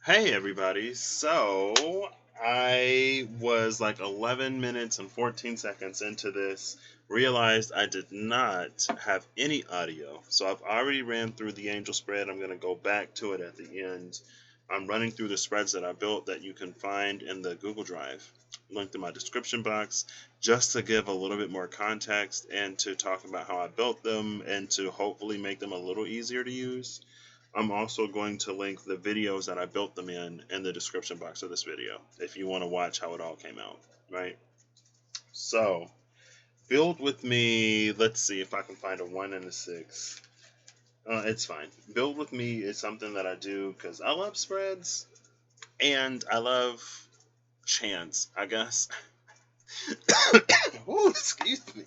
Hey everybody, so I was like 11 minutes and 14 seconds into this, realized I did not have any audio. So I've already ran through the angel spread. I'm going to go back to it at the end. I'm running through the spreads that I built that you can find in the Google Drive, linked in my description box, just to give a little bit more context and to talk about how I built them and to hopefully make them a little easier to use. I'm also going to link the videos that I built them in the description box of this video if you want to watch how it all came out, right? So, build with me. Let's see if I can find a 1 and a 6. It's fine. Build with me is something that I do because I love spreads and I love chance, I guess. Oh, excuse me.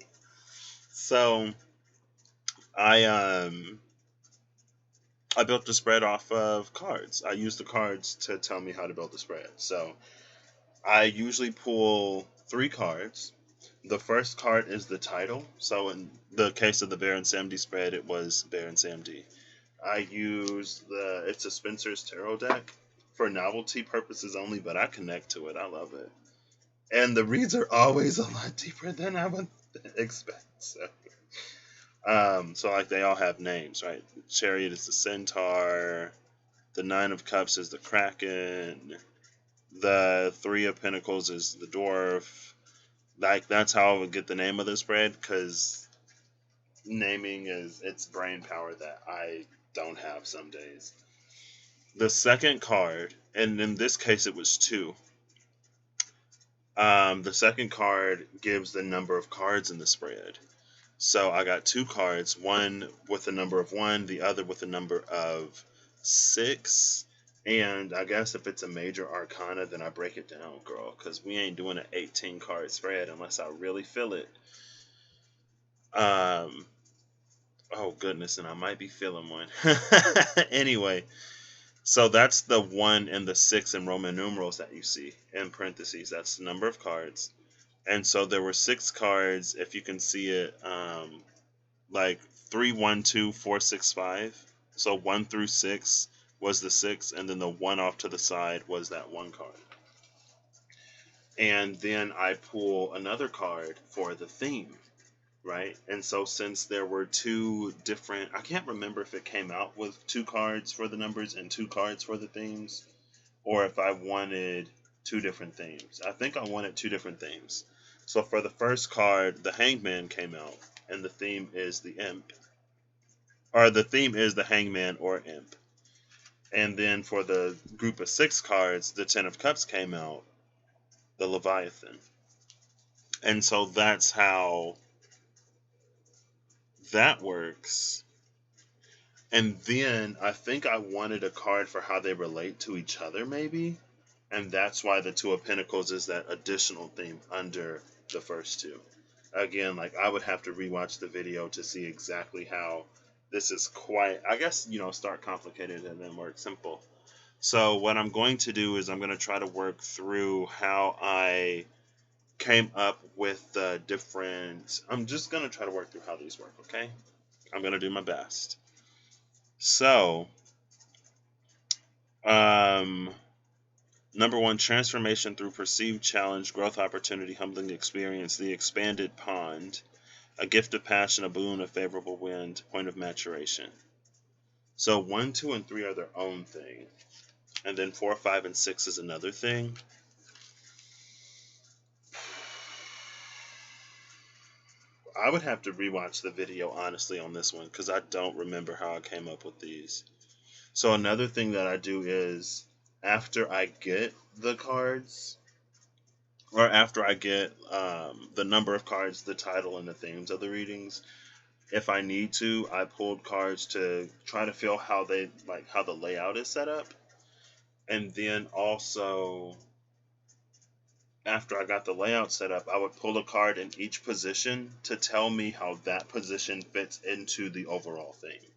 So, I I built the spread off of cards. I used the cards to tell me how to build the spread. So I usually pull 3 cards. The first card is the title. So in the case of the Baron Samedi spread, it was Baron Samedi. I use it's a Spencer's Tarot deck for novelty purposes only, but I connect to it. I love it. And the reads are always a lot deeper than I would expect. So like they all have names, right? Chariot is the Centaur. The Nine of Cups is the Kraken. The Three of Pentacles is the Dwarf. Like that's how I would get the name of the spread because naming is it's brain power that I don't have some days. The second card, and in this case it was 2. The second card gives the number of cards in the spread. So I got 2 cards, one with the number of 1, the other with the number of 6. And I guess if it's a major arcana, then I break it down, girl, because we ain't doing an 18 card spread unless I really feel it. Oh goodness, and I might be feeling one. Anyway, so that's the 1 and the 6 in Roman numerals that you see in parentheses. That's the number of cards. And so there were 6 cards, if you can see it, like 3, 1, 2, 4, 6, 5. So 1 through 6 was the 6, and then the 1 off to the side was that 1 card. And then I pull another card for the theme, right? And so since there were 2 different, I can't remember if it came out with 2 cards for the numbers and 2 cards for the themes, or if I wanted 2 different themes. I think I wanted 2 different themes. So for the first card, the Hangman came out, and the theme is the Imp. Or the theme is the Hangman or Imp. And then for the group of 6 cards, the Ten of Cups came out, the Leviathan. And so that's how that works. And then I think I wanted a card for how they relate to each other, maybe. And that's why the Two of Pentacles is that additional theme under the first 2. Again, like I would have to rewatch the video to see exactly how this is quite, I guess, start complicated and then work simple. So what I'm going to do is I'm going to try to work through how I came up with the different, I'm just going to try to work through how these work, okay? I'm going to do my best. So, number 1, transformation through perceived challenge, growth opportunity, humbling experience, the expanded pond, a gift of passion, a boon, a favorable wind, point of maturation. So 1, 2, and 3 are their own thing. And then 4, 5, and 6 is another thing. I would have to rewatch the video, honestly, on this one, because I don't remember how I came up with these. So another thing that I do is, after I get the cards, or after I get the number of cards, the title, and the themes of the readings, if I need to, I pulled cards to try to feel how how the layout is set up. And then also, after I got the layout set up, I would pull a card in each position to tell me how that position fits into the overall theme.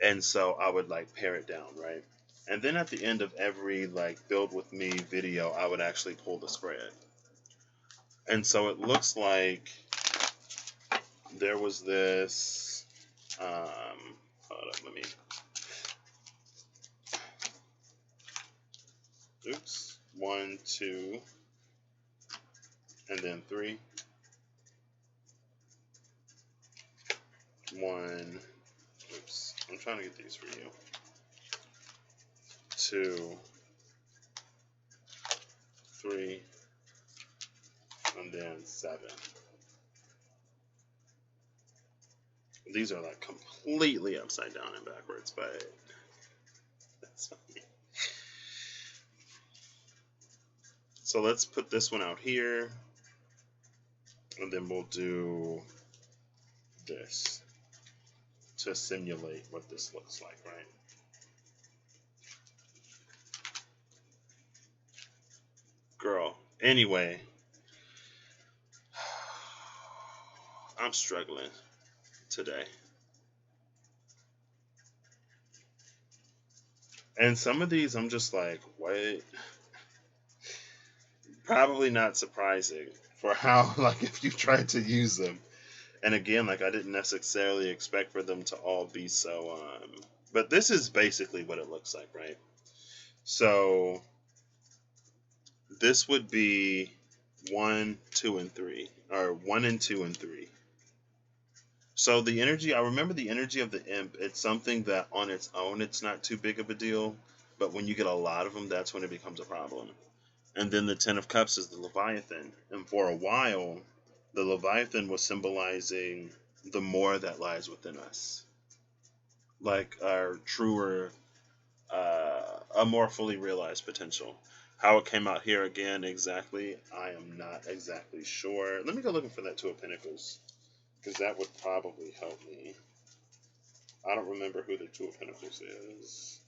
And so I would pare it down, right? And then at the end of every build with me video, I would actually pull the spread. And so it looks like there was this, hold up, let me, Oops. 1, 2, and then 3. 1. Oops. I'm trying to get these for you. 2, 3, and then 7. These are like completely upside down and backwards, but that's fine. So let's put this one out here, and then we'll do this to simulate what this looks like, right? Girl, anyway, I'm struggling today. And some of these I'm just like, what? Probably not surprising for how, like, if you tried to use them. And again, like, I didn't necessarily expect for them to all be so, but this is basically what it looks like, right? So this would be 1, 2, and 3, or 1 and 2 and 3. So the energy, I remember the energy of the imp, it's something that on its own, it's not too big of a deal. But when you get a lot of them, that's when it becomes a problem. And then the Ten of Cups is the Leviathan. And for a while, the Leviathan was symbolizing the more that lies within us. Like our truer, a more fully realized potential. How it came out here again exactly, I am not exactly sure. Let me go looking for that Two of Pentacles, because that would probably help me. I don't remember who the Two of Pentacles is.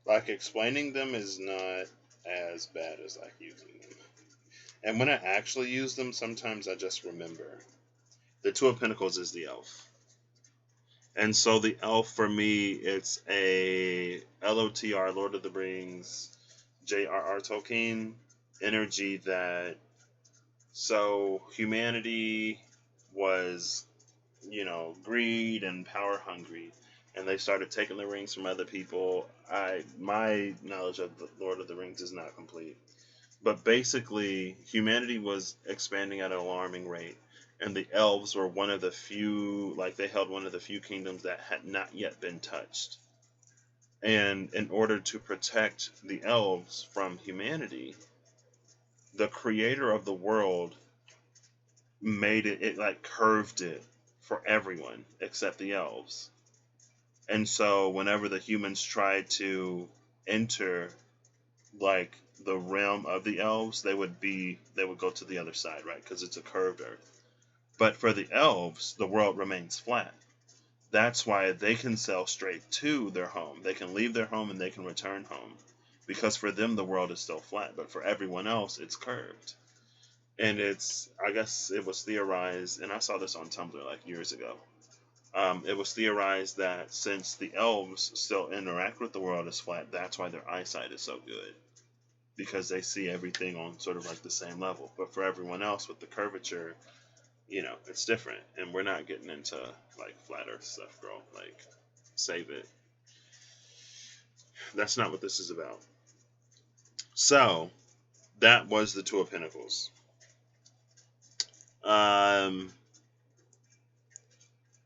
Like, explaining them is not as bad as like using them. And when I actually use them, sometimes I just remember. The Two of Pentacles is the elf. And so the elf for me, it's a LOTR, Lord of the Rings, J.R.R. Tolkien energy that, so humanity was, greed and power hungry. And they started taking the rings from other people. My knowledge of the Lord of the Rings is not complete. But basically, humanity was expanding at an alarming rate. And the elves were one of the few, like, they held one of the few kingdoms that had not yet been touched. And in order to protect the elves from humanity, the creator of the world made it like curved it for everyone except the elves. And so whenever the humans tried to enter, like, the realm of the elves, they would go to the other side, right? Because it's a curved earth. But for the elves, the world remains flat. That's why they can sail straight to their home. They can leave their home and they can return home. Because for them, the world is still flat. But for everyone else, it's curved. And I guess it was theorized, and I saw this on Tumblr like years ago. It was theorized that since the elves still interact with the world as flat, that's why their eyesight is so good. Because they see everything on sort of like the same level. But for everyone else with the curvature, it's different. And we're not getting into like flat earth stuff, girl. Like, save it. That's not what this is about. So, that was the Two of Pentacles.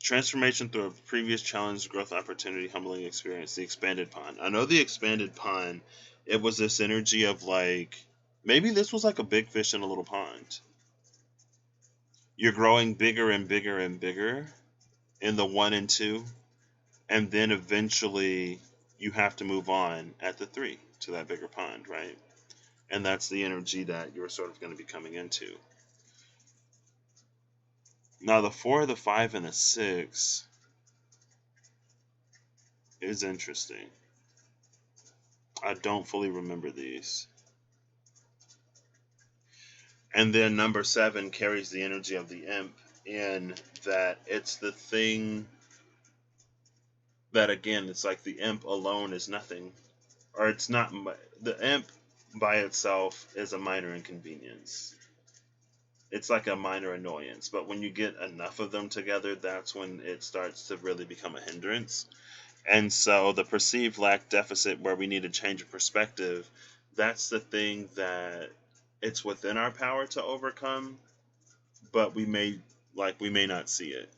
Transformation through a previous challenge, growth opportunity, humbling experience, the expanded pond. I know the expanded pond, it was this energy of like, maybe this was like a big fish in a little pond. You're growing bigger and bigger and bigger in the 1 and 2, and then eventually you have to move on at the 3 to that bigger pond, right? And that's the energy that you're sort of going to be coming into. Now the 4, the 5, and the 6 is interesting. I don't fully remember these. And then number 7 carries the energy of the imp, in that it's the thing that, again, it's like the imp alone is nothing. Or it's not, the imp by itself is a minor inconvenience. It's like a minor annoyance, but when you get enough of them together, that's when it starts to really become a hindrance. And so the perceived lack deficit, where we need a change of perspective, that's the thing that it's within our power to overcome, but we may not see it.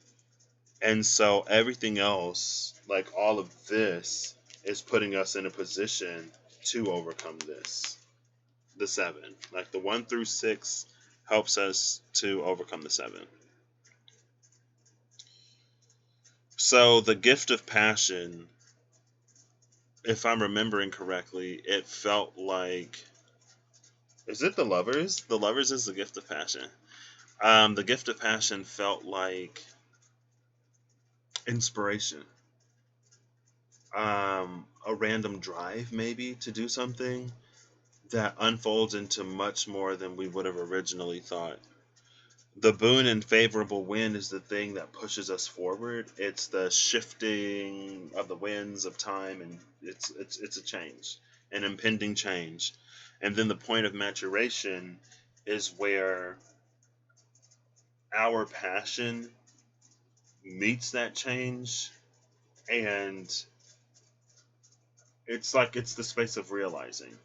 And so everything else, like all of this, is putting us in a position to overcome this. The 7. Like the 1 through 6 helps us to overcome the 7. So the gift of passion, if I'm remembering correctly, it felt like, is it the lovers? The lovers is the gift of passion. The gift of passion felt like inspiration. A random drive maybe to do something that unfolds into much more than we would have originally thought. The boon and favorable wind is the thing that pushes us forward. It's the shifting of the winds of time, and it's a change, an impending change. And then the point of maturation is where our passion meets that change, and it's like it's the space of realizing.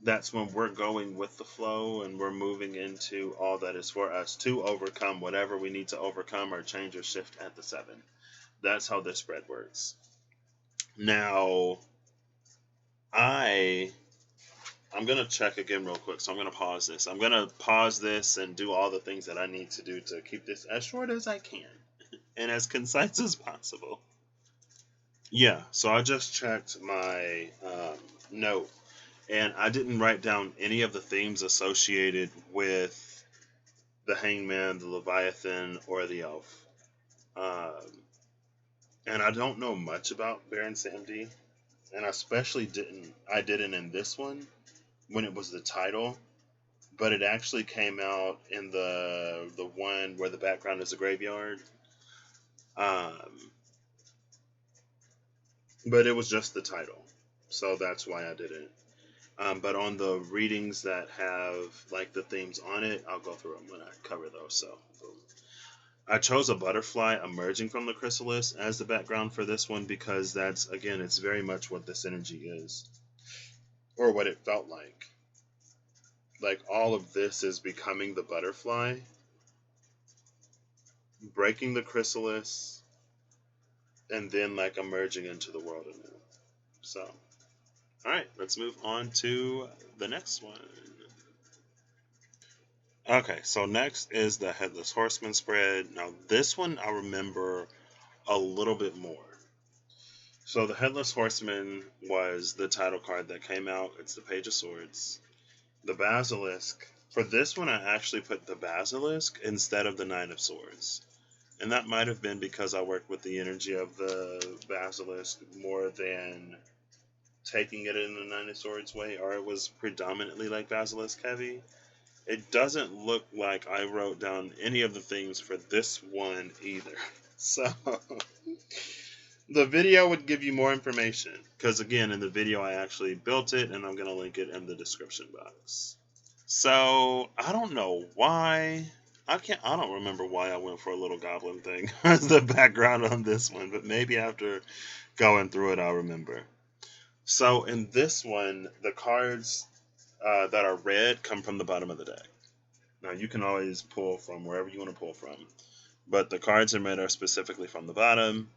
That's when we're going with the flow and we're moving into all that is for us to overcome whatever we need to overcome or change or shift at the 7. That's how this spread works. Now, I'm going to check again real quick, so I'm going to pause this. I'm going to pause this and do all the things that I need to do to keep this as short as I can and as concise as possible. Yeah, so I just checked my note, and I didn't write down any of the themes associated with the Hangman, the Leviathan, or the Elf. And I don't know much about Baron Samedi, and I especially didn't in this one when it was the title, but it actually came out in the one where the background is a graveyard. But it was just the title, so that's why I didn't. But on the readings that have like the themes on it, I'll go through them when I cover those. So I chose a butterfly emerging from the chrysalis as the background for this one because that's, again, it's very much what this energy is, or what it felt like. Like all of this is becoming the butterfly, breaking the chrysalis, and then like emerging into the world anew. So, all right, let's move on to the next one. Okay, so next is the Headless Horseman spread. Now, this one I remember a little bit more. So, the Headless Horseman was the title card that came out. It's the Page of Swords. The Basilisk. For this one, I actually put the Basilisk instead of the Nine of Swords. And that might have been because I worked with the energy of the Basilisk more than taking it in the Nine of Swords way, or it was predominantly like Basilisk heavy. It doesn't look like I wrote down any of the things for this one either. So the video would give you more information, because again, in the video I actually built it, and I'm going to link it in the description box. So I don't know why. I don't remember why I went for a little goblin thing as the background on this one, but maybe after going through it I'll remember. So in this one, the cards that are red come from the bottom of the deck. Now you can always pull from wherever you want to pull from, but the cards in red are specifically from the bottom,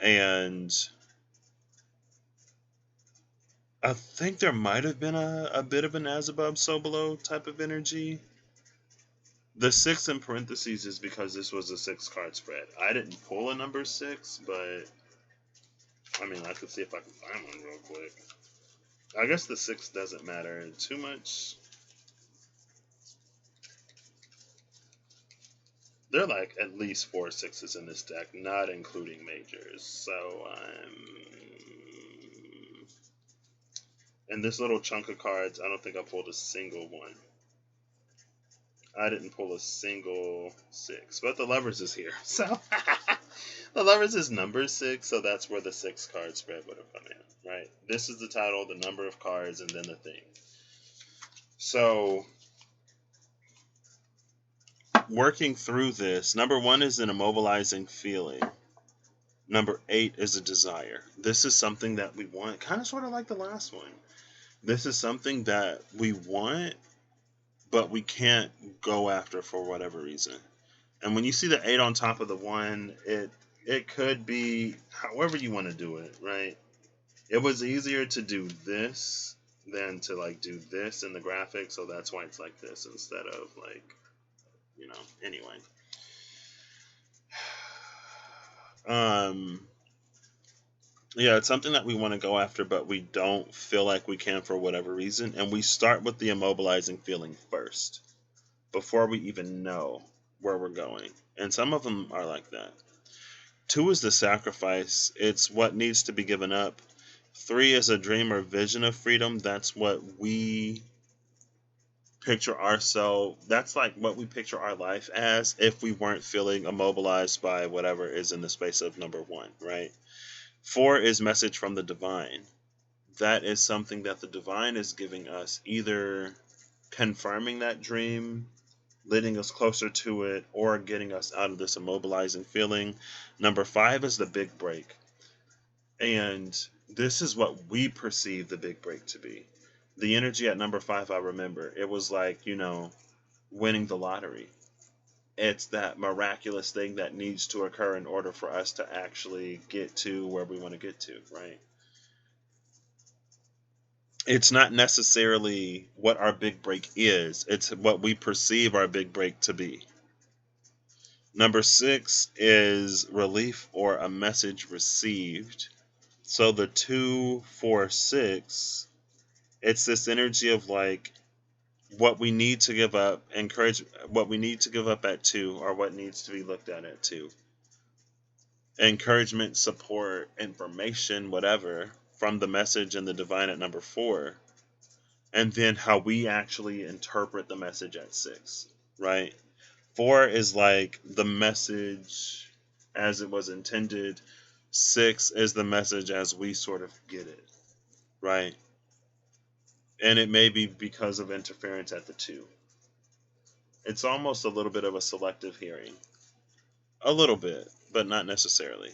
and I think there might have been a bit of an as above, so below type of energy. The 6 in parentheses is because this was a 6-card spread. I didn't pull a number 6, but I mean, I could see if I can find one real quick. I guess the 6 doesn't matter too much. There are like at least 4 6s in this deck, not including majors. So in this little chunk of cards, I don't think I pulled a single one. I didn't pull a single 6, but the Lovers is here. So The Lovers is number 6, so that's where the 6 card spread would have come in, right? This is the title, the number of cards, and then the theme. So, working through this, number 1 is an immobilizing feeling. Number 8 is a desire. This is something that we want, kind of sort of like the last one. This is something that we want, but we can't go after for whatever reason. And when you see the 8 on top of the 1, it could be however you want to do it, right? It was easier to do this than to like do this in the graphic, so that's why it's like this instead of like, anyway. Yeah, it's something that we want to go after, but we don't feel like we can for whatever reason. And we start with the immobilizing feeling first before we even know where we're going. And some of them are like that. 2 is the sacrifice. It's what needs to be given up. 3 is a dream or vision of freedom. That's what we picture ourselves. That's like what we picture our life as if we weren't feeling immobilized by whatever is in the space of number 1, right? 4 is message from the divine. That is something that the divine is giving us, either confirming that dream, leading us closer to it, or getting us out of this immobilizing feeling. Number 5 is the big break. And this is what we perceive the big break to be. The energy at number 5, I remember, it was like, winning the lottery. It's that miraculous thing that needs to occur in order for us to actually get to where we want to get to, right? It's not necessarily what our big break is. It's what we perceive our big break to be. Number 6 is relief or a message received. So the 2, 4, 6, it's this energy of like what we need to give up, what we need to give up at 2, or what needs to be looked at 2. Encouragement, support, information, whatever, from the message and the divine at number 4. And then how we actually interpret the message at 6, right? 4 is like the message as it was intended. 6 is the message as we sort of get it, right? And it may be because of interference at the 2. It's almost a little bit of a selective hearing. A little bit, but not necessarily.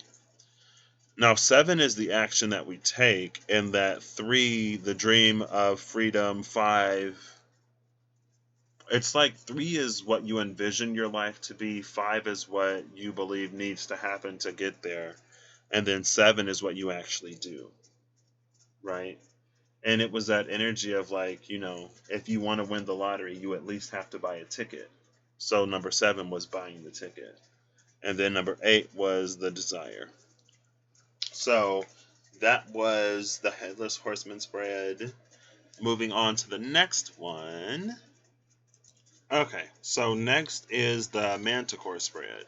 Now, 7 is the action that we take, and that 3, the dream of freedom. 5, it's like 3 is what you envision your life to be. 5 is what you believe needs to happen to get there. And then 7 is what you actually do, right? And it was that energy of like, if you want to win the lottery, you at least have to buy a ticket. So number 7 was buying the ticket. And then number 8 was the desire. So that was the Headless Horseman spread. Moving on to the next one. Okay, so next is the Manticore spread.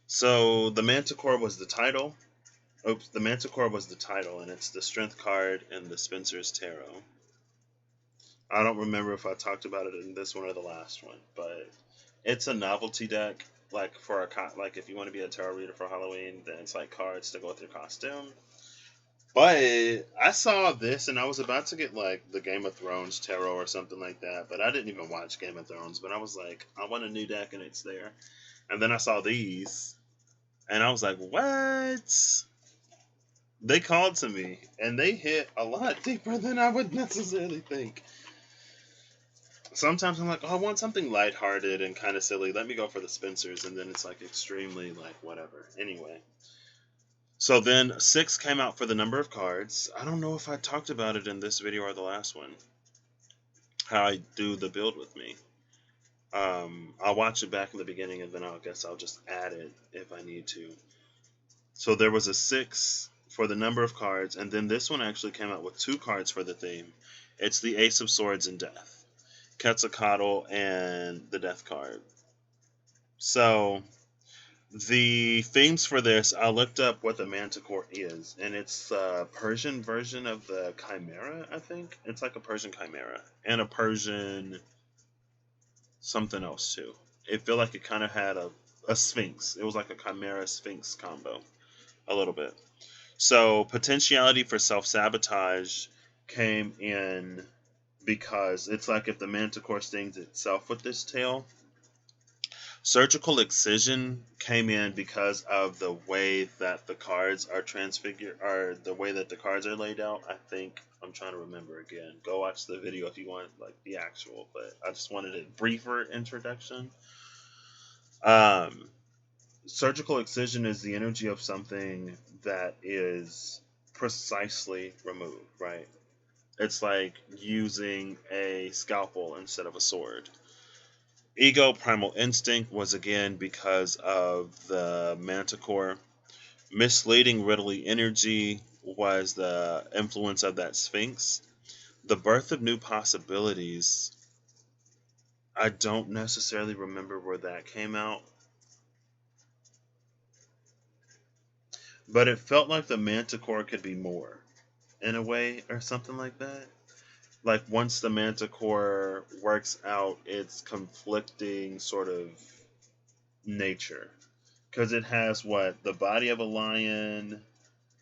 So the Manticore was the title. The Manticore was the title, and it's the Strength card in the Spencer's Tarot. I don't remember if I talked about it in this one or the last one, but it's a novelty deck. Like like if you want to be a tarot reader for Halloween, then it's like cards to go with your costume. But I saw this and I was about to get like the Game of Thrones tarot or something like that, but I didn't even watch Game of Thrones. But I was like, I want a new deck and it's there. And then I saw these and I was like, what? They called to me and they hit a lot deeper than I would necessarily think. Sometimes I'm like, oh, I want something lighthearted and kind of silly. Let me go for the Spencers. And then it's like extremely like whatever. Anyway. So then 6 came out for the number of cards. I don't know if I talked about it in this video or the last one. How I do the build with me. I'll watch it back in the beginning and then I guess I'll just add it if I need to. So there was a 6 for the number of cards. And then this one actually came out with 2 cards for the theme. It's the Ace of Swords and Death. Quetzalcoatl and the Death card. So the themes for this, I looked up what the Manticore is, and it's a Persian version of the Chimera, I think. It's like a Persian Chimera and a Persian something else too. it felt like it kind of had a sphinx. It was like a chimera sphinx combo a little bit. So potentiality for self sabotage came in because it's like if the Manticore stings itself with this tail. Surgical excision came in because of the way that the cards are transfigured, or the way that the cards are laid out. I think I'm trying to remember again. Go watch the video if you want like the actual, but I just wanted a briefer introduction. Um, Surgical excision is the energy of something that is precisely removed, right? It's like using a scalpel instead of a sword. Ego primal instinct was again because of the Manticore. Misleading riddly energy was the influence of that Sphinx. The birth of new possibilities. I don't necessarily remember where that came out, but it felt like the Manticore could be more in a way or something like that. Like once the Manticore works out its conflicting sort of nature, because it has what, the body of a lion,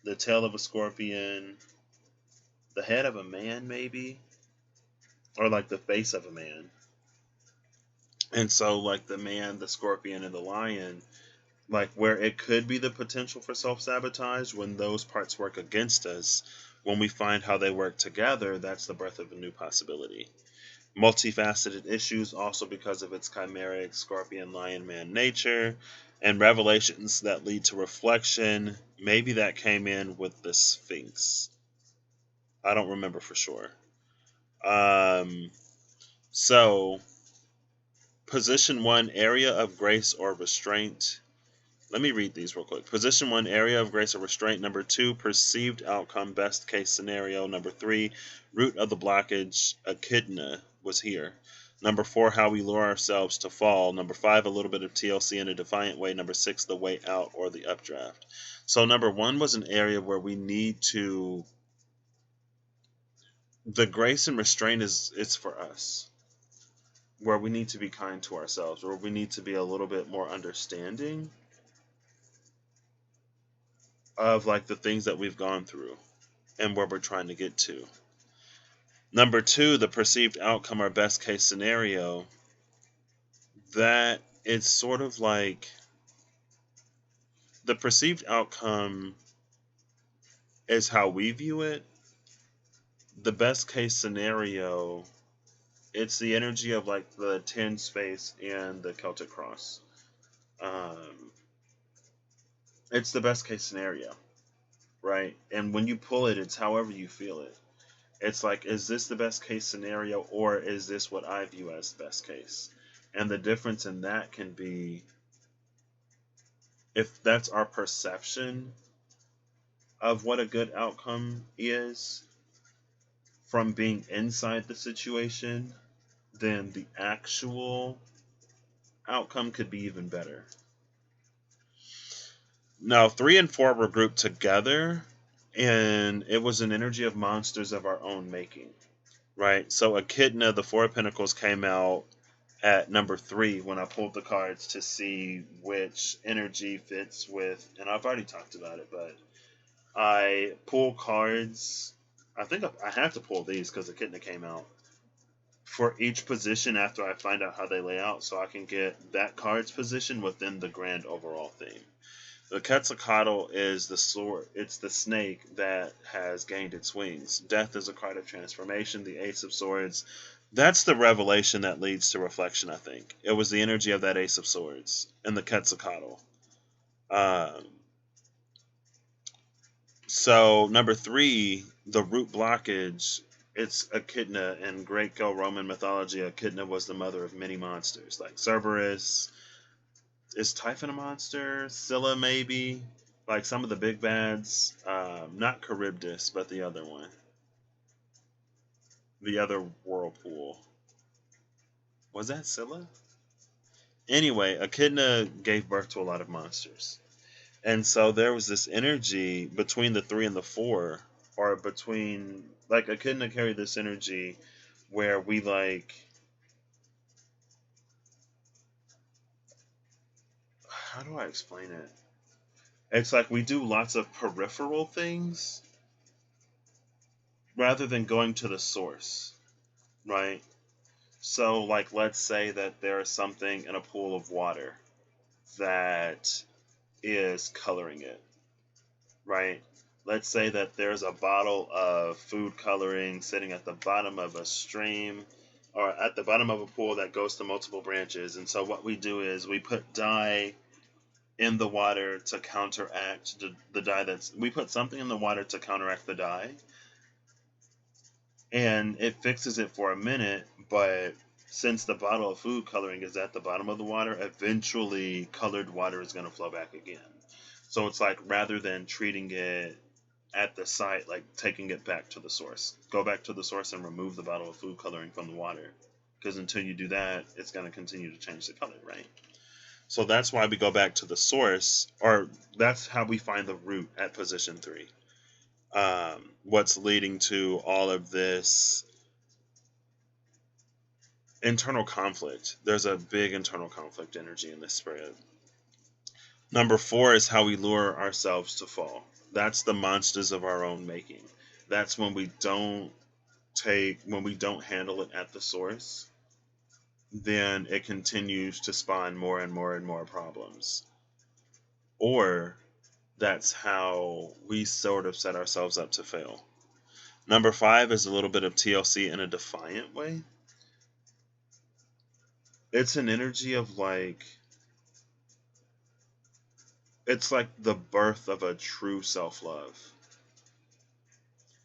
the tail of a scorpion, the head of a man maybe, or like the face of a man. And so like the man, the scorpion, and the lion, like where it could be the potential for self-sabotage, when those parts work against us, when we find how they work together, that's the birth of a new possibility. Multifaceted issues also because of its chimeric scorpion lion man nature, and revelations that lead to reflection. Maybe that came in with the Sphinx. I don't remember for sure. Um, so, position one, area of grace or restraint. Let me read these real quick. Position one, area of grace or restraint. Number two, perceived outcome, best case scenario. Number three, root of the blockage, echidna was here. Number four, how we lure ourselves to fall. Number five, a little bit of TLC in a defiant way. Number six, the way out or the updraft. So number one was an area where we need to, the grace and restraint is, it's for us. Where we need to be kind to ourselves, where we need to be a little bit more understanding of like the things that we've gone through and where we're trying to get to. Number two, the perceived outcome or best case scenario. That it's sort of like the perceived outcome is how we view it. The best case scenario, it's the energy of like the 10 space and the Celtic cross. It's the best case scenario, right? And when you pull it, it's however you feel it. It's like, is this the best case scenario, or is this what I view as the best case? And the difference in that can be if that's our perception of what a good outcome is from being inside the situation, then the actual outcome could be even better. Now, 3 and 4 were grouped together, and it was an energy of monsters of our own making, right? So Echidna, the Four of Pentacles, came out at number 3 when I pulled the cards to see which energy fits with, and I've already talked about it, but I pull cards. I think I have to pull these because Echidna came out for each position after I find out how they lay out, so I can get that card's position within the grand overall theme. The Quetzalcoatl is the sword. It's the snake that has gained its wings. Death is a card of transformation. The Ace of Swords. That's the revelation that leads to reflection, I think. It was the energy of that Ace of Swords and the Quetzalcoatl. So, number 3, the root blockage. It's Echidna. In Greco-Roman mythology, Echidna was the mother of many monsters, like Cerberus. Is Typhon a monster? Scylla, maybe? Like some of the big bads. Not Charybdis, but the other one. The other whirlpool. Was that Scylla? Anyway, Echidna gave birth to a lot of monsters. And so there was this energy between the 3 and the 4, or between, like, Echidna carried this energy where we, like, how do I explain it? It's like we do lots of peripheral things rather than going to the source, right? So, like, let's say that there's something in a pool of water that is coloring it, right? Let's say that there's a bottle of food coloring sitting at the bottom of a stream or at the bottom of a pool that goes to multiple branches. And so, what we do is we put dye in the water to counteract the dye we put something in the water to counteract the dye, and it fixes it for a minute, but since the bottle of food coloring is at the bottom of the water, eventually colored water is going to flow back again. So it's like, rather than treating it at the site, like taking it back to the source, go back to the source and remove the bottle of food coloring from the water, because until you do that, it's going to continue to change the color, right? So that's why we go back to the source, or that's how we find the root at position 3. What's leading to all of this internal conflict. There's a big internal conflict energy in this spread. Number 4 is how we lure ourselves to fall. That's the monsters of our own making. That's when we don't handle it at the source, then it continues to spawn more and more and more problems. Or that's how we sort of set ourselves up to fail. Number 5 is a little bit of TLC in a defiant way. It's an energy of like, it's like the birth of a true self-love.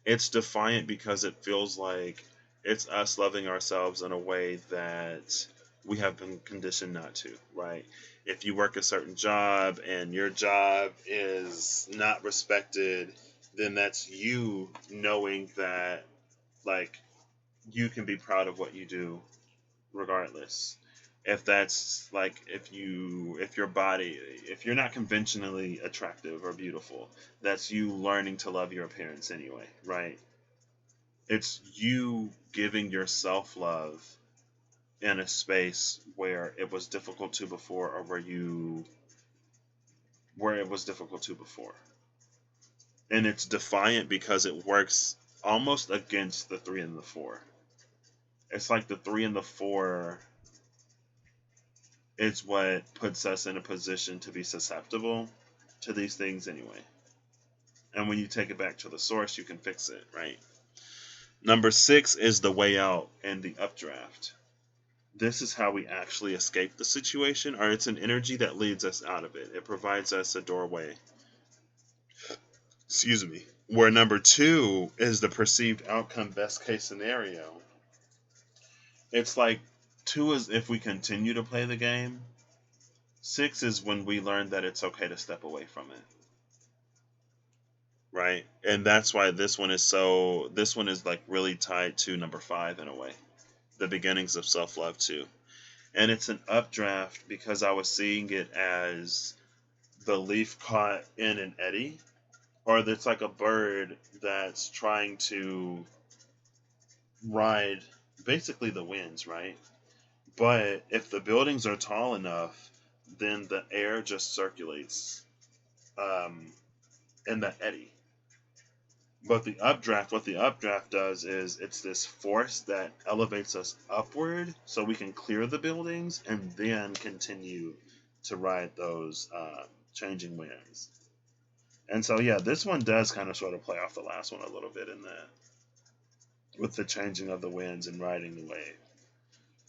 It's defiant because it feels like it's us loving ourselves in a way that we have been conditioned not to, right? If you work a certain job and your job is not respected, then that's you knowing that, like, you can be proud of what you do regardless. If that's like, if you're not conventionally attractive or beautiful, that's you learning to love your appearance anyway, right? It's you giving yourself love in a space where it was difficult to before, or where it was difficult to before. And it's defiant because it works almost against the 3 and the 4. It's like the 3 and the 4 is what puts us in a position to be susceptible to these things anyway. And when you take it back to the source, you can fix it, right? Number 6 is the way out and the updraft. This is how we actually escape the situation, or it's an energy that leads us out of it. It provides us a doorway. Excuse me. Where number 2 is the perceived outcome best case scenario. It's like 2 is if we continue to play the game. 6 is when we learn that it's okay to step away from it. Right? And that's why this one is like really tied to number 5 in a way. The beginnings of self-love too. And it's an updraft because I was seeing it as the leaf caught in an eddy, or it's like a bird that's trying to ride basically the winds, right? But if the buildings are tall enough, then the air just circulates in that eddy. But what the updraft does is it's this force that elevates us upward so we can clear the buildings and then continue to ride those changing winds. And so, yeah, this one does kind of sort of play off the last one a little bit in that, with the changing of the winds and riding the wave.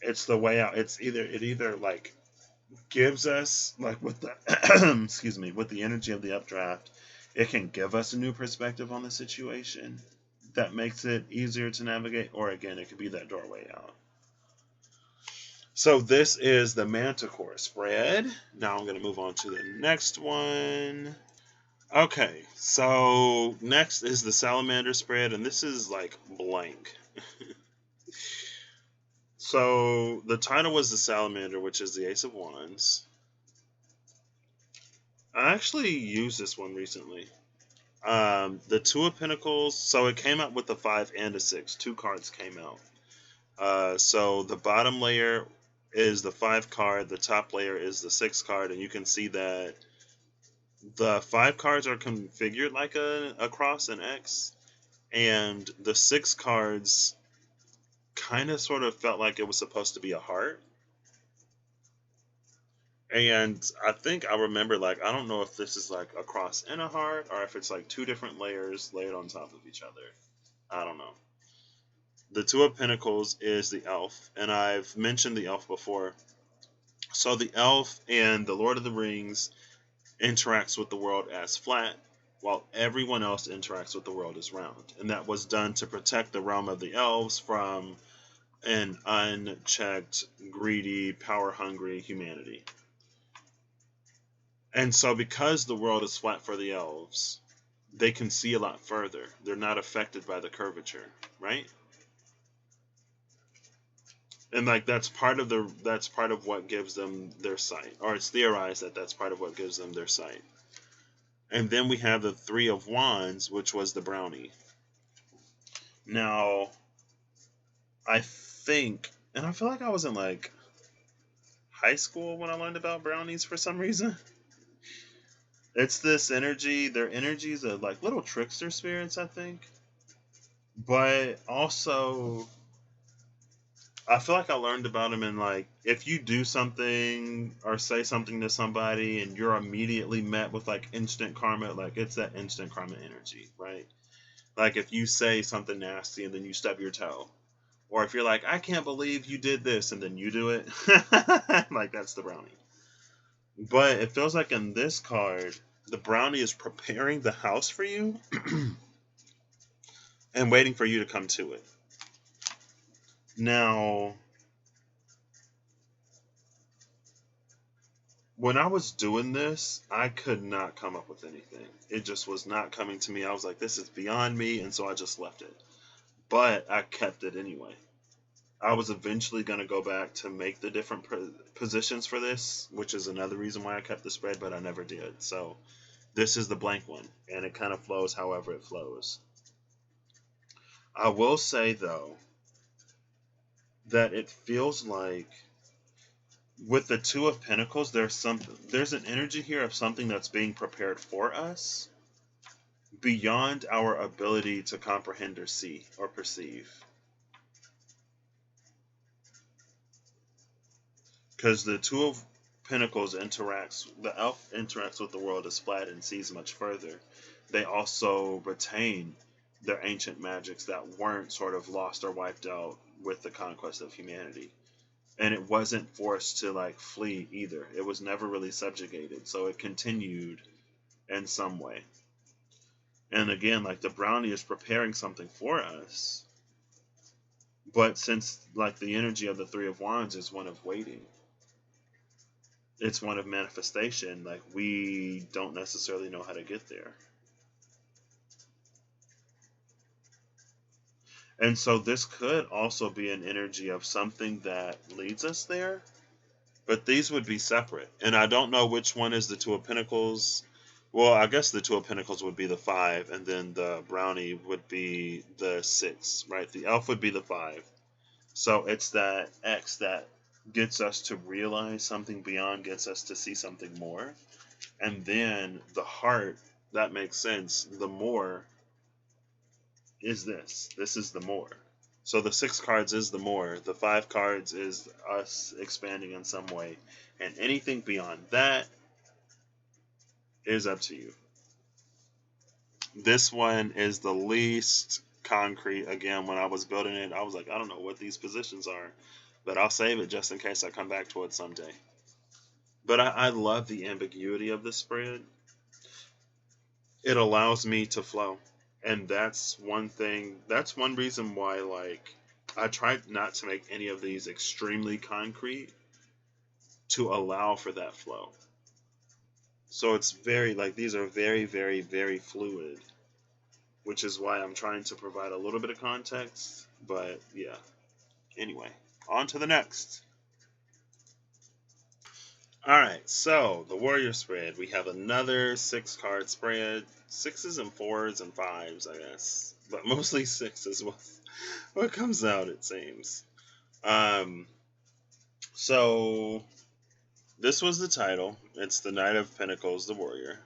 It's the way out. It either like gives us, like with the excuse me, with the energy of the updraft, it can give us a new perspective on the situation that makes it easier to navigate, or again, it could be that doorway out. So this is the Manticore spread. Now I'm going to move on to the next one. Okay, so next is the Salamander spread, and this is like blank. So the title was the Salamander, which is the Ace of Wands. I actually used this one recently. The 2 of Pentacles, so it came out with a 5 and a 6. 2 cards came out. So the bottom layer is the 5 card, the top layer is the 6 card, and you can see that the 5 cards are configured like a cross, an X, and the 6 cards kind of sort of felt like it was supposed to be a heart. And I think I remember, like, I don't know if this is like a cross and a heart or if it's like two different layers layered on top of each other. I don't know. The Two of Pentacles is the elf, and I've mentioned the elf before. So the elf and the Lord of the Rings interacts with the world as flat, while everyone else interacts with the world as round. And that was done to protect the realm of the elves from an unchecked, greedy, power-hungry humanity. And so because the world is flat for the elves, they can see a lot further. They're not affected by the curvature, right? And like that's part of what gives them their sight, or it's theorized that that's part of what gives them their sight. And then we have the Three of Wands, which was the brownie. Now, I think, and I feel like I was in like high school when I learned about brownies for some reason. It's this energy. Their energies are like little trickster spirits, I think. But also, I feel like I learned about them in like, if you do something or say something to somebody and you're immediately met with like instant karma, like it's that instant karma energy, right? Like if you say something nasty and then you stub your toe. Or if you're like, I can't believe you did this and then you do it. Like that's the brownie. But it feels like in this card, the brownie is preparing the house for you and waiting for you to come to it. Now, when I was doing this, I could not come up with anything. It just was not coming to me. I was like, this is beyond me, and so I just left it. But I kept it anyway. I was eventually going to go back to make the different positions for this, which is another reason why I kept the spread, but I never did. So this is the blank one, and it kind of flows however it flows. I will say, though, that it feels like with the Two of Pentacles, there's an energy here of something that's being prepared for us beyond our ability to comprehend or see or perceive. Because the Two of Pentacles the elf interacts with the world as flat and sees much further. They also retain their ancient magics that weren't sort of lost or wiped out with the conquest of humanity. And it wasn't forced to like flee either. It was never really subjugated. So it continued in some way. And again, like the brownie is preparing something for us. But since like the energy of the Three of Wands is one of waiting, it's one of manifestation, like we don't necessarily know how to get there. And so this could also be an energy of something that leads us there, but these would be separate. And I don't know which one is the Two of Pentacles. Well, I guess the Two of Pentacles would be the 5, and then the brownie would be the 6, right? The elf would be the 5. So it's that X that gets us to realize something beyond, gets us to see something more. And then the heart, that makes sense. The more is this. This is the more. So the 6 cards is the more. The 5 cards is us expanding in some way. And anything beyond that is up to you. This one is the least concrete. Again, when I was building it, I was like, I don't know what these positions are, but I'll save it just in case I come back to it someday. But I love the ambiguity of this spread. It allows me to flow. And that's one reason why, like, I tried not to make any of these extremely concrete to allow for that flow. So it's very, like, these are very, very, very fluid, which is why I'm trying to provide a little bit of context. But yeah, anyway, on to the next. Alright, so the Warrior spread. We have another 6 card spread. 6s and 4s and 5s, I guess. But mostly 6s what comes out, it seems. So this was the title. It's the Knight of Pentacles, the Warrior.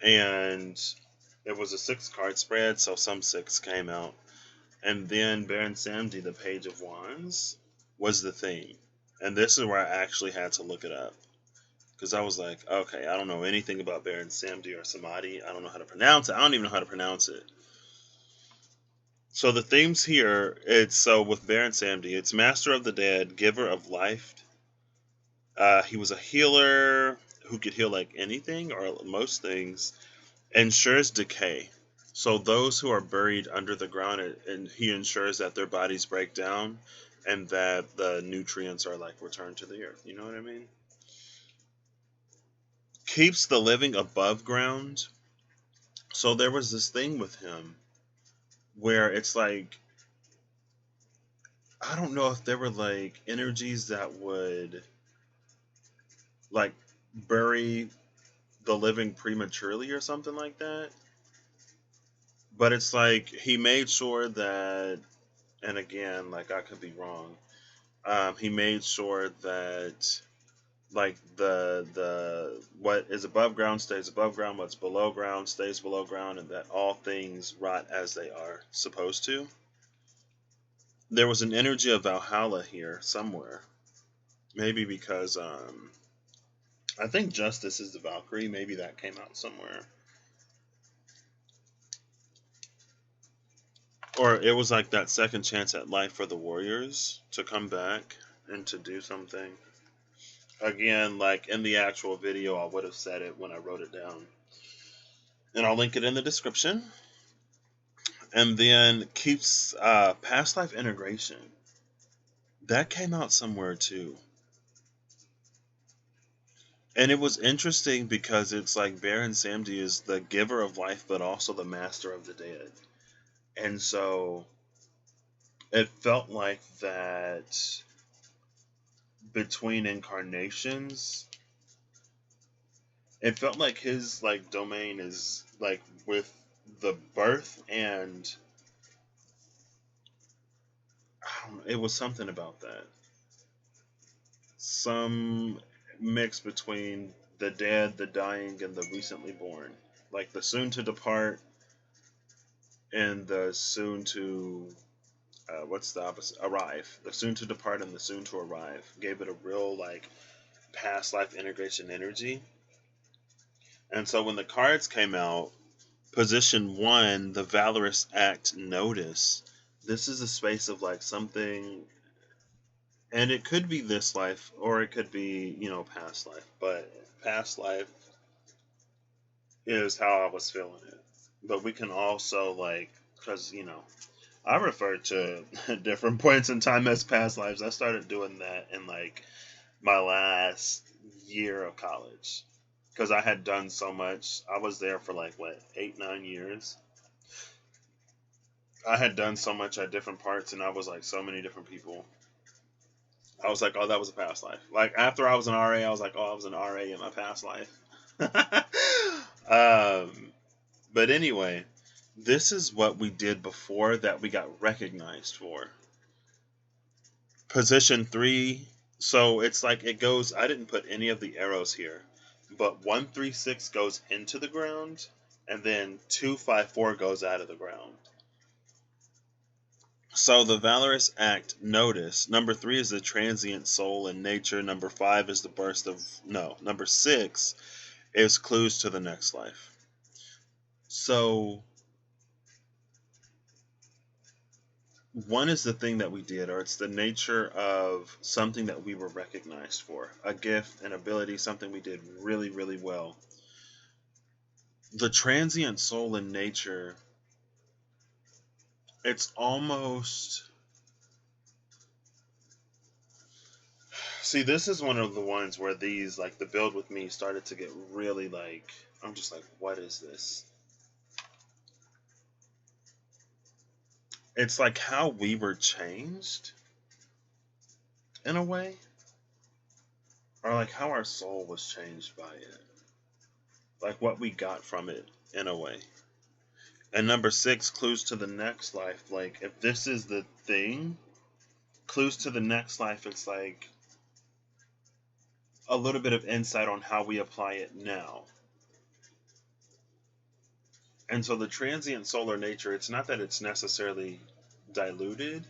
And it was a 6 card spread, so some 6 came out. And then Baron Samedi, the Page of Wands, was the theme. And this is where I actually had to look it up. Because I was like, okay, I don't know anything about Baron Samedi or Samodi. I don't know how to pronounce it. I don't even know how to pronounce it. So the themes here, it's so with Baron Samedi, it's Master of the Dead, Giver of Life. He was a healer who could heal like anything or most things. Ensures decay. So those who are buried under the ground, and he ensures that their bodies break down and that the nutrients are like returned to the earth. You know what I mean? Keeps the living above ground. So there was this thing with him where it's like, I don't know if there were like energies that would like bury the living prematurely or something like that. But it's like he made sure that, and again, like I could be wrong. He made sure that like the what is above ground stays above ground, what's below ground stays below ground, and that all things rot as they are supposed to. There was an energy of Valhalla here somewhere. Maybe because I think Justice is the Valkyrie. Maybe that came out somewhere. Or it was like that second chance at life for the warriors to come back and to do something. Again, like in the actual video, I would have said it when I wrote it down. And I'll link it in the description. And then keeps past life integration. That came out somewhere too. And it was interesting because it's like Baron Samedi is the giver of life, but also the master of the dead. And so it felt like that between incarnations, it felt like his like domain is like with the birth and I don't know, it was something about that. Some mix between the dead, the dying, and the recently born. Like the soon to depart and the soon to what's the opposite? Arrive. The soon to depart and the soon to arrive gave it a real like past life integration energy. And so when the cards came out, position 1, the Valorous Act Notice. This is a space of like something, and it could be this life or it could be, past life. But past life is how I was feeling it. But we can also like, because I refer to different points in time as past lives. I started doing that in like my last year of college because I had done so much. I was there for like what 8-9 years. I had done so much at different parts, and I was like so many different people. I was like, oh, that was a past life. Like after I was an RA, I was like, oh, I was an RA in my past life. But anyway, this is what we did before that we got recognized for. Position 3. So it's like it goes. I didn't put any of the arrows here, but 136 goes into the ground, and then 254 goes out of the ground. So the Valorous Act Notice. Number 3 is the transient soul in nature. Number 5 is the burst of no. Number 6 is clues to the next life. So 1 is the thing that we did, or it's the nature of something that we were recognized for, a gift, an ability, something we did really, really well. The transient soul in nature, it's almost. See, this is one of the ones where these, like the build with me, started to get really like, I'm just like, what is this? It's like how we were changed in a way, or like how our soul was changed by it, like what we got from it in a way. And number 6, clues to the next life. Like if this is the thing, clues to the next life, it's like a little bit of insight on how we apply it now. And so the transient solar nature, it's not that it's necessarily diluted,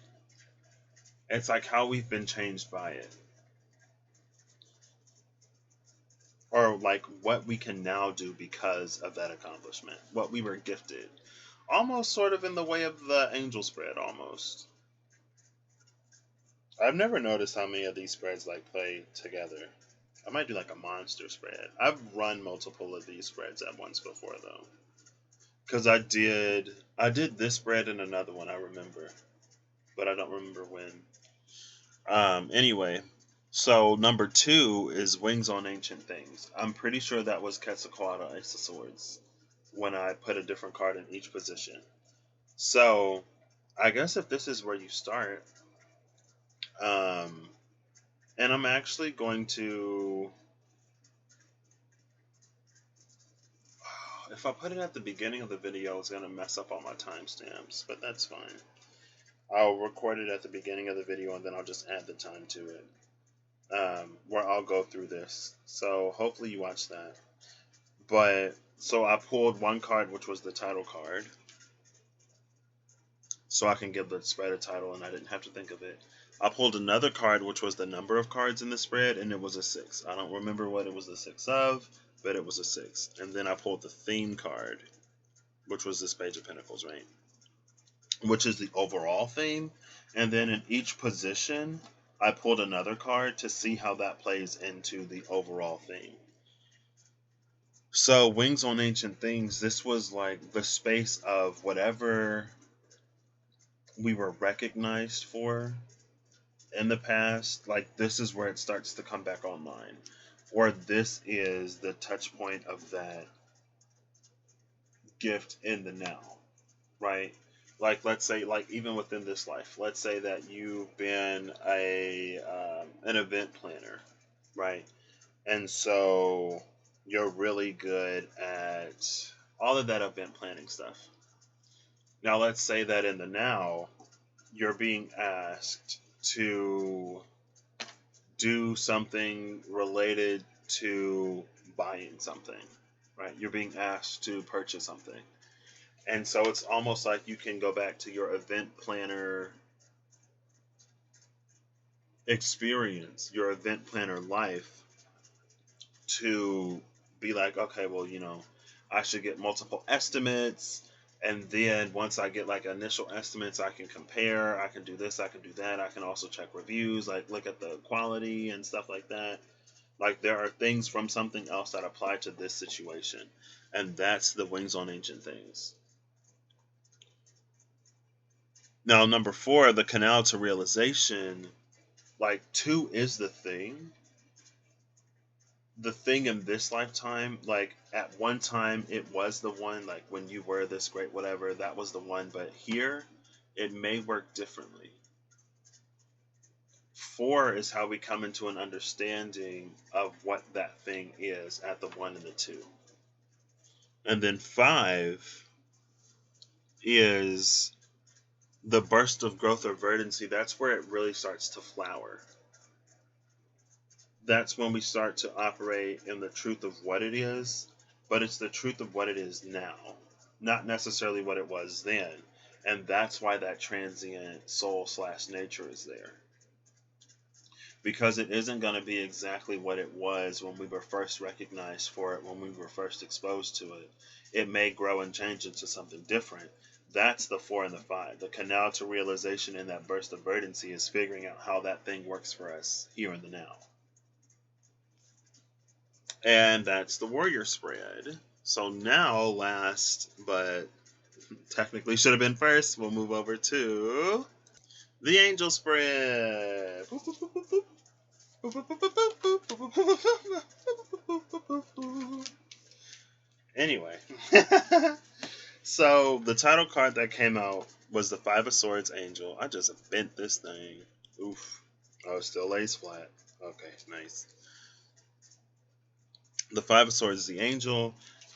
it's like how we've been changed by it. Or like what we can now do because of that accomplishment, what we were gifted. Almost sort of in the way of the angel spread, almost. I've never noticed how many of these spreads like play together. I might do like a monster spread. I've run multiple of these spreads at once before though. Because I did this spread and another one I remember. But I don't remember when. Anyway, so number 2 is Wings on Ancient Things. I'm pretty sure that was Quetzalcoatl Ace of Swords when I put a different card in each position. So I guess if this is where you start, and I'm actually going to, if I put it at the beginning of the video, it's going to mess up all my timestamps, but that's fine. I'll record it at the beginning of the video and then I'll just add the time to it, where I'll go through this. So hopefully you watch that. But so I pulled one card, which was the title card, so I can give the spread a title and I didn't have to think of it. I pulled another card, which was the number of cards in the spread, and it was a 6. I don't remember what it was the 6 of, but it was a 6. And then I pulled the theme card, which was this Page of Pentacles, right? Which is the overall theme. And then in each position, I pulled another card to see how that plays into the overall theme. So Wings on Ancient Things, this was like the space of whatever we were recognized for in the past. Like this is where it starts to come back online. Or this is the touch point of that gift in the now, right? Like let's say, like even within this life, let's say that you've been an event planner, right? And so you're really good at all of that event planning stuff. Now let's say that in the now, you're being asked to do something related to buying something, right? You're being asked to purchase something. And so it's almost like you can go back to your event planner experience, your event planner life, to be like, okay, well, you know, I should get multiple estimates. And then once I get like initial estimates, I can compare, I can do this, I can do that. I can also check reviews, like look at the quality and stuff like that. Like there are things from something else that apply to this situation. And that's the Wings on Ancient Things. Now, number 4, the Canal to Realization, like 2 is the thing. The thing in this lifetime, like at one time it was the one, like when you were this great, whatever, that was the one. But here, it may work differently. 4 is how we come into an understanding of what that thing is at the 1 and the 2. And then 5 is the burst of growth or verdancy. That's where it really starts to flower. That's when we start to operate in the truth of what it is, but it's the truth of what it is now, not necessarily what it was then. And that's why that transient soul / nature is there. Because it isn't going to be exactly what it was when we were first recognized for it, when we were first exposed to it. It may grow and change into something different. That's the 4 and the 5. The canal to realization in that burst of verdancy is figuring out how that thing works for us here in the now. And that's the warrior spread. So now, last, but technically should have been first, we'll move over to the angel spread. Anyway, so the title card that came out was the 5 of Swords Angel. I just bent this thing. Oof. Oh, it still lays flat. Okay, nice. The 5 of Swords is the angel,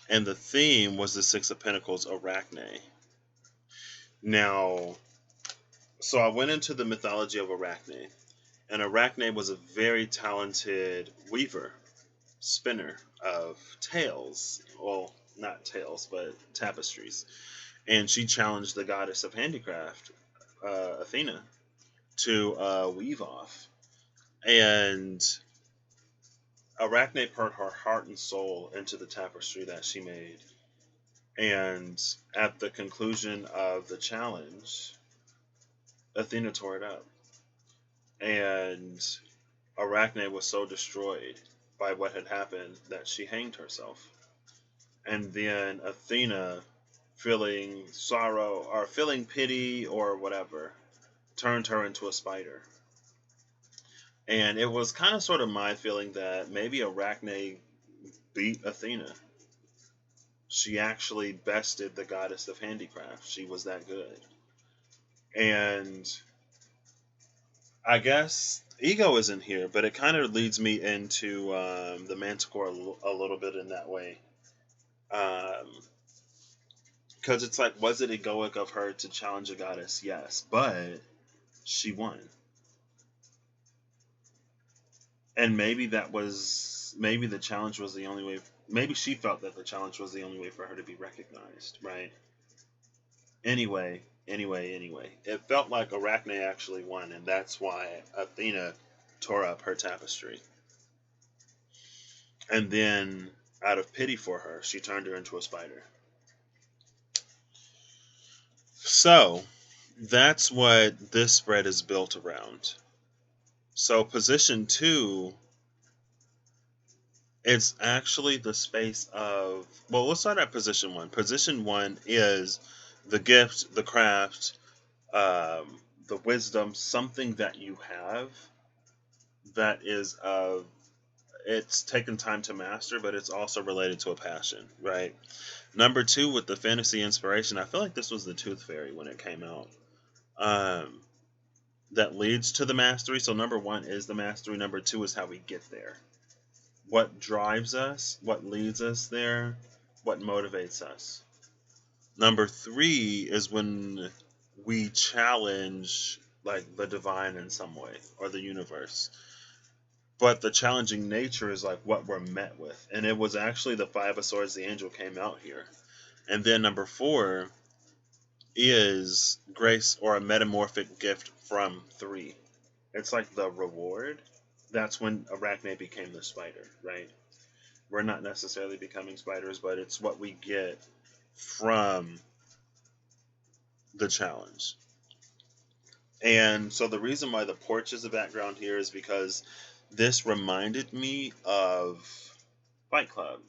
and the theme was the 6 of Pentacles, Arachne. Now, So I went into the mythology of Arachne, and Arachne was a very talented weaver, spinner of tales. Well, not tales, but tapestries. And she challenged the goddess of handicraft, Athena, to weave off. And Arachne poured her heart and soul into the tapestry that she made. And at the conclusion of the challenge, Athena tore it up. And Arachne was so destroyed by what had happened that she hanged herself. And then Athena, feeling sorrow or feeling pity or whatever, turned her into a spider. And it was kind of sort of my feeling that maybe Arachne beat Athena. She actually bested the goddess of handicraft. She was that good. And I guess ego isn't here, but it kind of leads me into the Manticore a little bit in that way. Because it's like, was it egoic of her to challenge a goddess? Yes, but she won. And maybe maybe the challenge was the only way. Maybe she felt that the challenge was the only way for her to be recognized, right? Anyway. It felt like Arachne actually won, and that's why Athena tore up her tapestry. And then, out of pity for her, she turned her into a spider. So, that's what this spread is built around. So, position 2, it's actually the space of. Well, let's start at position 1. Position 1 is the gift, the craft, the wisdom, something that you have that is of. It's taken time to master, but it's also related to a passion, right? Number 2, with the fantasy inspiration, I feel like this was the Tooth Fairy when it came out. That leads to the mastery. So number 1 is the mastery. Number 2 is how we get there. What drives us, what leads us there, what motivates us. Number 3 is when we challenge like the divine in some way or the universe. But the challenging nature is like what we're met with. And it was actually the 5 of Swords, the angel came out here. And then number 4 is grace or a metamorphic gift from 3. It's like the reward. That's when Arachne became the spider, right? We're not necessarily becoming spiders, but it's what we get from the challenge. And so the reason why the porch is the background here is because this reminded me of Fight Club,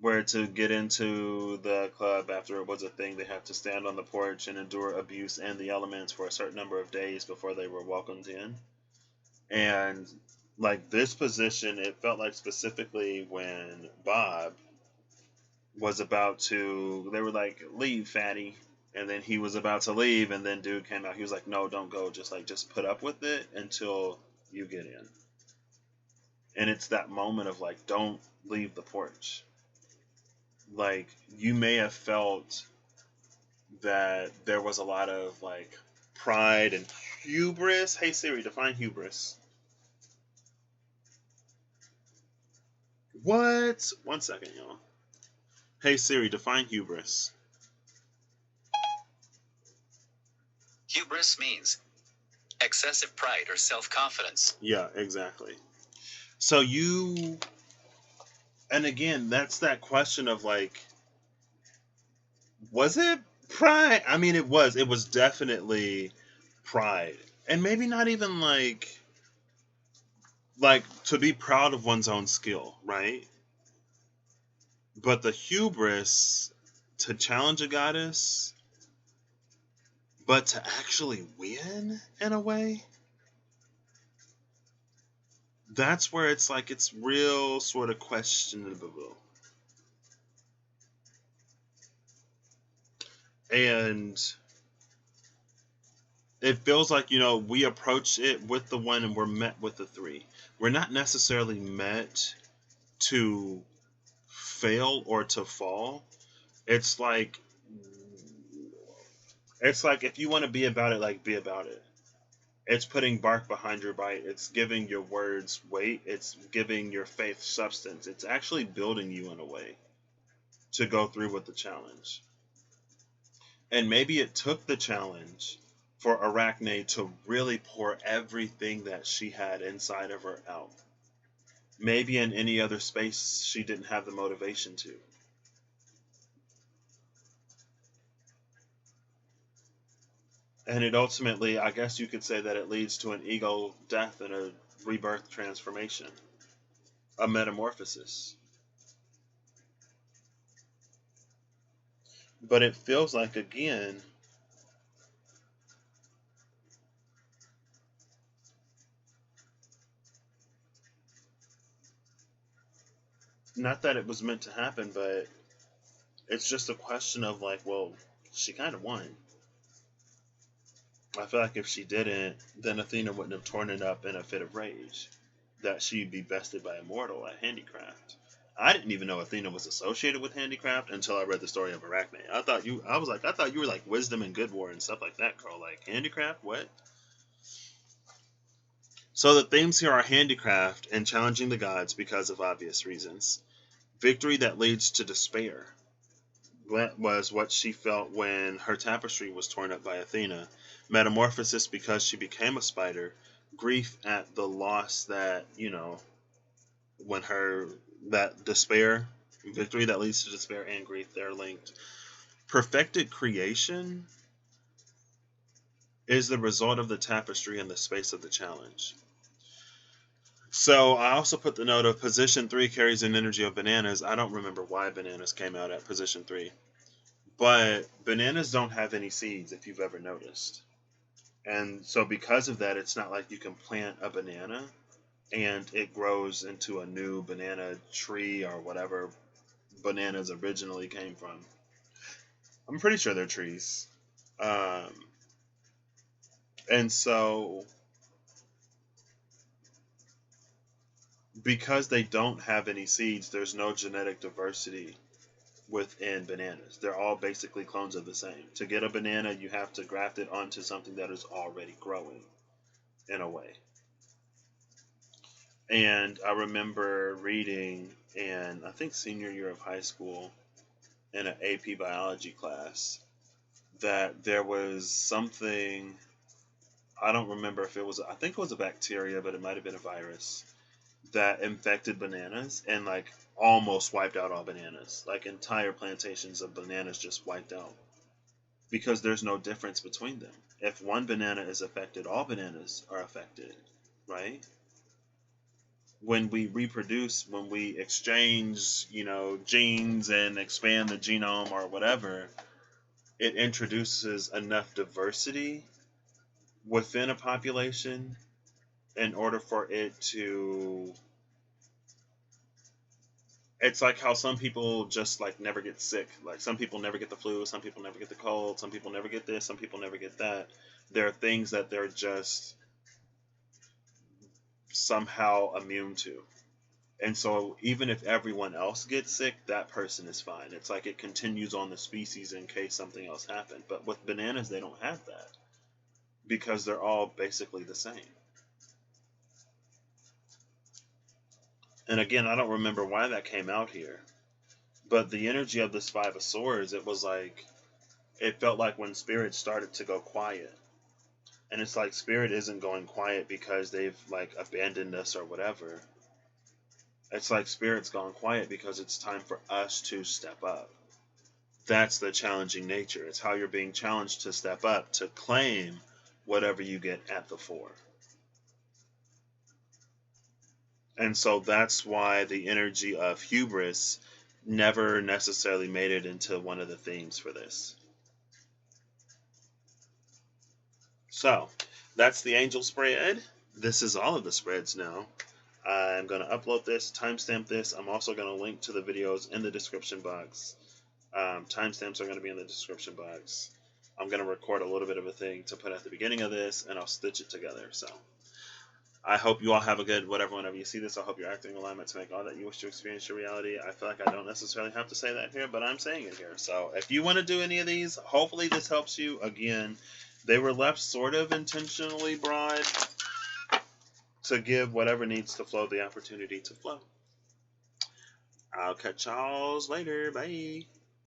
where to get into the club after it was a thing, they have to stand on the porch and endure abuse and the elements for a certain number of days before they were welcomed in. And like this position, it felt like specifically when Bob was about to, they were like, leave, fatty. And then he was about to leave, and then dude came out. He was like, no, don't go. Just put up with it until you get in. And it's that moment of like, don't leave the porch. Like, you may have felt that there was a lot of like pride and hubris. Hey Siri, define hubris. What? 1 second, y'all. Hey Siri, define hubris. Hubris means excessive pride or self-confidence. Yeah, exactly. So and again, that's that question of like, was it pride? I mean, it was. It was definitely pride. And maybe not even like to be proud of one's own skill, right? But the hubris to challenge a goddess, but to actually win in a way, that's where it's like it's real sort of questionable. And it feels like, we approach it with the 1 and we're met with the 3. We're not necessarily met to fail or to fall. It's like It's like if you want to be about it, like be about it. It's putting bark behind your bite. It's giving your words weight. It's giving your faith substance. It's actually building you in a way to go through with the challenge. And maybe it took the challenge for Arachne to really pour everything that she had inside of her out. Maybe in any other space she didn't have the motivation to. And it ultimately, I guess you could say that it leads to an ego death and a rebirth transformation, a metamorphosis. But it feels like, again, not that it was meant to happen, but it's just a question of like, well, she kind of won. I feel like if she didn't, then Athena wouldn't have torn it up in a fit of rage. That she'd be bested by a mortal at handicraft. I didn't even know Athena was associated with handicraft until I read the story of Arachne. I thought you were like wisdom and good war and stuff like that, Carl. Like handicraft, what? So the themes here are handicraft and challenging the gods because of obvious reasons. Victory that leads to despair. That was what she felt when her tapestry was torn up by Athena. Metamorphosis because she became a spider. Grief at the loss that, when her, that despair, victory that leads to despair and grief, they're linked. Perfected creation is the result of the tapestry in the space of the challenge. So I also put the note of position 3 carries an energy of bananas. I don't remember why bananas came out at position 3. But bananas don't have any seeds, if you've ever noticed. And so because of that, it's not like you can plant a banana and it grows into a new banana tree or whatever bananas originally came from. I'm pretty sure they're trees. Um, and so because they don't have any seeds, there's no genetic diversity within bananas. They're all basically clones of the same. To get a banana, you have to graft it onto something that is already growing in a way. And I remember reading in, I think, senior year of high school in an AP biology class that there was something, I don't remember if it was, I think it was a bacteria, but it might have been a virus that infected bananas and like almost wiped out all bananas. Like entire plantations of bananas just wiped out because there's no difference between them. If one banana is affected, all bananas are affected, right? When we reproduce, when we exchange, genes and expand the genome or whatever, it introduces enough diversity within a population in order for it to, it's like how some people just like never get sick. Like some people never get the flu, some people never get the cold, some people never get this, some people never get that. There are things that they're just somehow immune to. And so even if everyone else gets sick, that person is fine. It's like it continues on the species in case something else happened. But with bananas, they don't have that because they're all basically the same. And again, I don't remember why that came out here. But the energy of this Five of Swords, it was like, it felt like when Spirit started to go quiet. And it's like Spirit isn't going quiet because they've like abandoned us or whatever. It's like Spirit's gone quiet because it's time for us to step up. That's the challenging nature. It's how you're being challenged to step up, to claim whatever you get at the fore. And so that's why the energy of hubris never necessarily made it into one of the themes for this. So that's the angel spread. This is all of the spreads now. I'm going to upload this, timestamp this. I'm also going to link to the videos in the description box. Timestamps are going to be in the description box. I'm going to record a little bit of a thing to put at the beginning of this, and I'll stitch it together. So I hope you all have a good whatever whenever you see this. I hope you're acting in alignment to make all that you wish to experience your reality. I feel like I don't necessarily have to say that here, but I'm saying it here. So if you want to do any of these, hopefully this helps you. Again, they were left sort of intentionally broad to give whatever needs to flow the opportunity to flow. I'll catch y'all later. Bye.